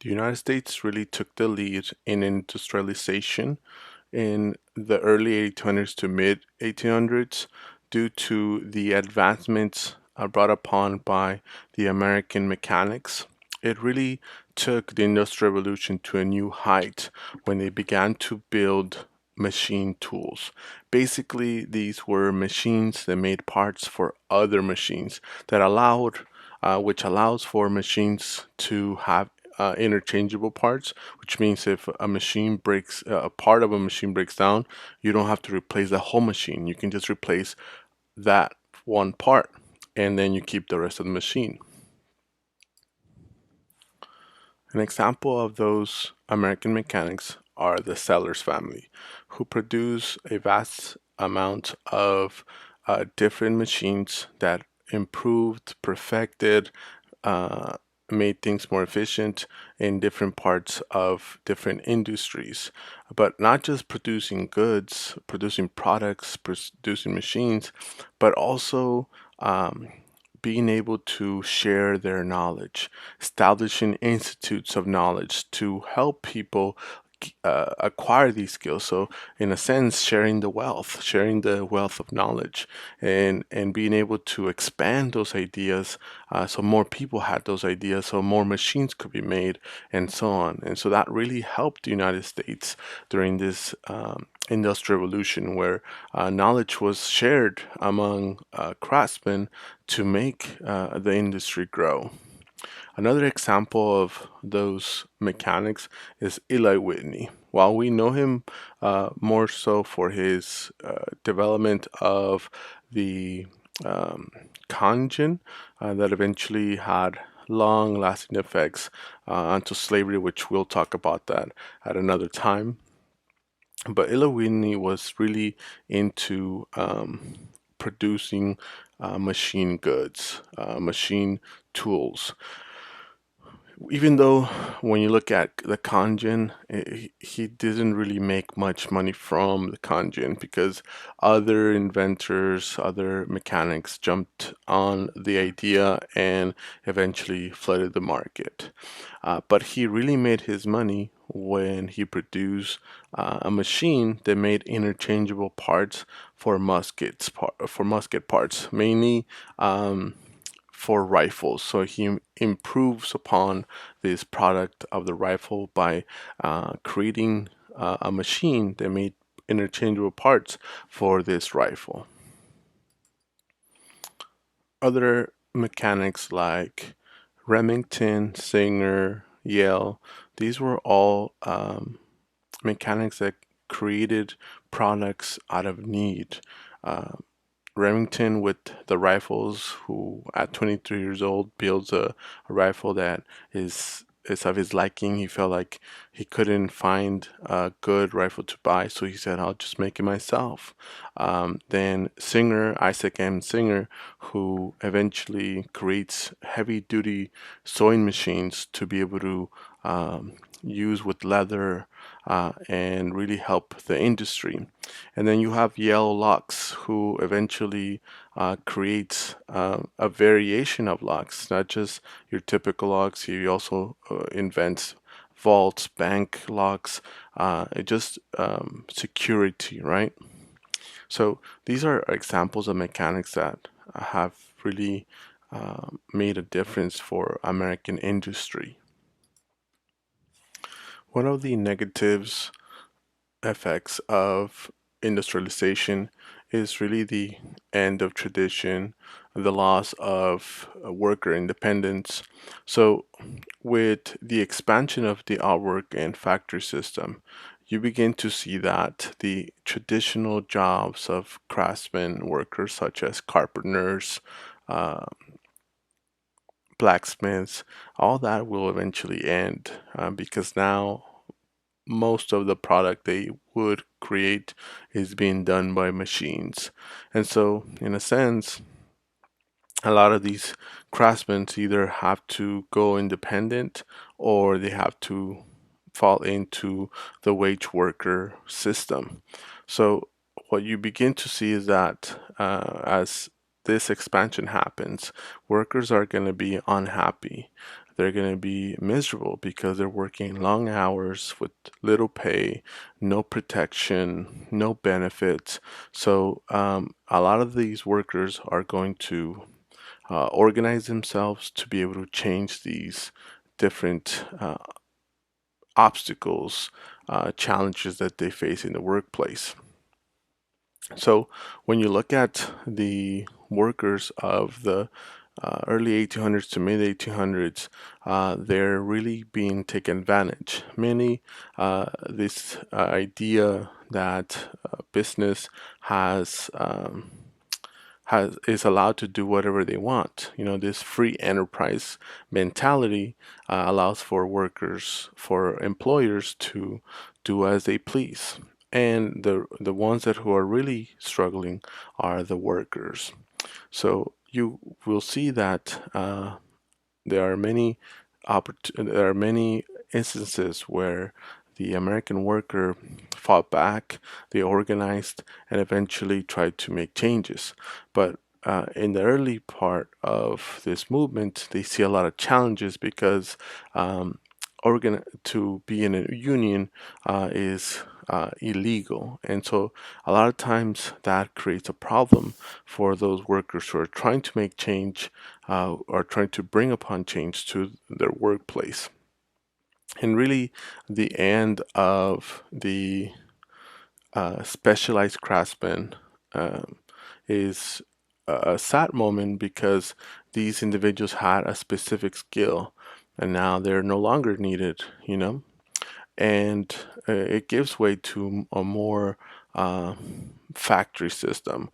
The United States really took the lead in industrialization in the early 1800s to mid 1800s due to the advancements brought upon by the American mechanics. It really took the Industrial Revolution to a new height when they began to build machine tools. Basically, these were machines that made parts for other machines that which allows for machines to have interchangeable parts, which means if a part of a machine breaks down, you don't have to replace the whole machine. You can just replace that one part, and then you keep the rest of the machine. An example of those American mechanics are the Sellers family, who produce a vast amount of different machines that improved, perfected, uh, made things more efficient in different parts of different industries. But not just producing goods, producing products, producing machines, but also being able to share their knowledge, establishing institutes of knowledge to help people acquire these skills. So, in a sense, sharing the wealth of knowledge, and being able to expand those ideas, so more people had those ideas, so more machines could be made, and so on. And so that really helped the United States during this industrial revolution, where knowledge was shared among craftsmen to make the industry grow. Another example of those mechanics is Eli Whitney. While we know him more so for his development of the um, congen that eventually had long lasting effects onto slavery, which we'll talk about that at another time. But Eli Whitney was really into producing machine goods, machine tools. Even though when you look at the Kanjin, he didn't really make much money from the Kanjin because other inventors, other mechanics jumped on the idea and eventually flooded the market. But he really made his money when he produced a machine that made interchangeable parts for musket parts, mainly for rifles. So he improves upon this product of the rifle by creating a machine that made interchangeable parts for this rifle. Other mechanics like Remington, Singer, Yale, these were all mechanics that created products out of need. Uh, Remington with the rifles, who at 23 years old builds a rifle that is of his liking. He felt like he couldn't find a good rifle to buy, so he said, "I'll just make it myself." Then Isaac M. Singer, who eventually creates heavy-duty sewing machines to be able to use with leather and really help the industry. And then you have Yale Locks, who eventually creates a variation of locks, not just your typical locks. He also invents vaults, bank locks, it just security, right? So these are examples of mechanics that have really made a difference for American industry. One of the negatives effects of industrialization is really the end of tradition, the loss of worker independence. So, with the expansion of the outwork and factory system, you begin to see that the traditional jobs of craftsmen workers, such as carpenters, uh, blacksmiths, all that will eventually end because now most of the product they would create is being done by machines. And so, in a sense, a lot of these craftsmen either have to go independent or they have to fall into the wage worker system. So, what you begin to see is that as this expansion happens, workers are going to be unhappy. they're going to be miserable because they're working long hours with little pay, no protection, no benefits. So a lot of these workers are going to organize themselves to be able to change these different obstacles, challenges that they face in the workplace. So when you look at the workers of the early 1800s to mid 1800s, they're really being taken advantage. Many this idea that business has is allowed to do whatever they want. You know, this free enterprise mentality allows for workers, for employers to do as they please. And the ones that who are really struggling are the workers. So you will see that there are many there are many instances where the American worker fought back, they organized, and eventually tried to make changes. But in the early part of this movement, they see a lot of challenges because to be in a union is illegal, and so a lot of times that creates a problem for those workers who are trying to make change or trying to bring upon change to their workplace. And really, the end of the specialized craftsmen um, is a sad moment because these individuals had a specific skill and now they're no longer needed, you know? And it gives way to a more uh, factory system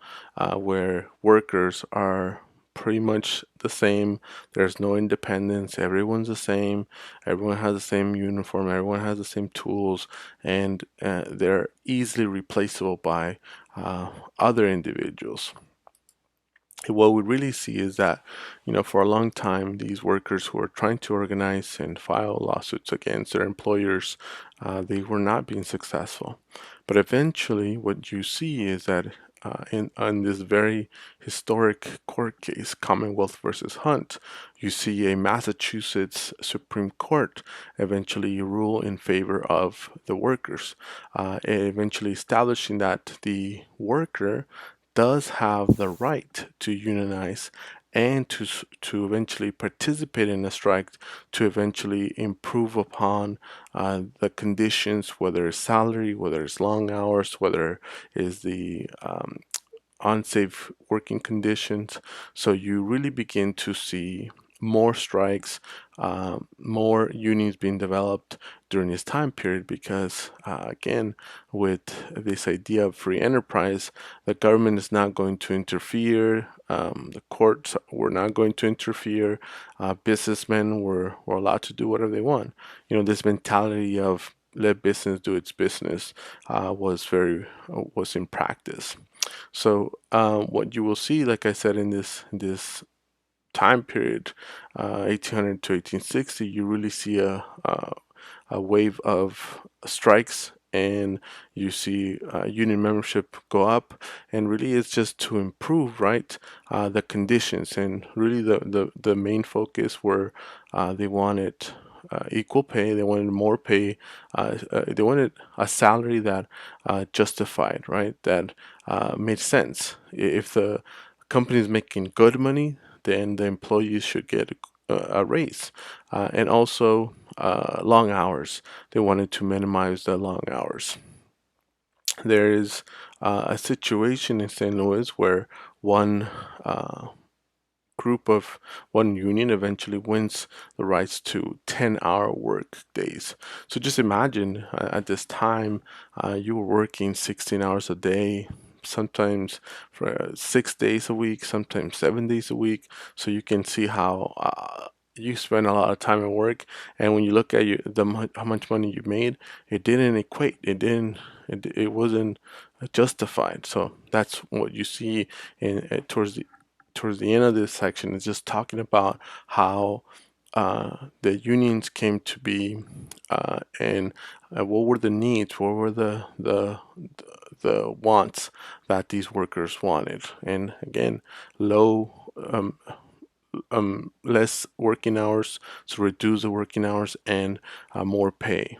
where workers are pretty much the same. There's no independence. Everyone's the same. Everyone has the same uniform. Everyone has the same tools, and they're easily replaceable by uh, other individuals. What we really see is that, you know, for a long time, these workers who are trying to organize and file lawsuits against their employers, they were not being successful. But eventually, what you see is that in this very historic court case, Commonwealth versus Hunt, you see a Massachusetts Supreme Court eventually rule in favor of the workers, eventually establishing that the worker does have the right to unionize and to eventually participate in a strike to eventually improve upon the conditions, whether it's salary, whether it's long hours, whether is the unsafe working conditions. So you really begin to see more strikes, more unions being developed during this time period because, again, with this idea of free enterprise, the government is not going to interfere. The courts were not going to interfere. Businessmen were allowed to do whatever they want. You know, this mentality of let business do its business was in practice. So what you will see, like I said, in this time period, 1800 to 1860, you really see a wave of strikes, and you see union membership go up, and really it's just to improve, right, the conditions, and really the main focus were they wanted equal pay, they wanted more pay, they wanted a salary that justified, right, that made sense. If the company is making good money, then the employees should get a raise. And also long hours. They wanted to minimize the long hours. There is a situation in St. Louis where one uh, group of one union eventually wins the rights to 10-hour work days. So just imagine at this time you were working 16 hours a day, sometimes for 6 days a week, sometimes 7 days a week. So you can see how you spend a lot of time at work, and when you look at how much money you made, it didn't equate. It wasn't justified. So that's what you see in towards the end of this section is just talking about how the unions came to be and what were the needs, what were the wants that these workers wanted. And again, low less working hours, so reduce the working hours and more pay.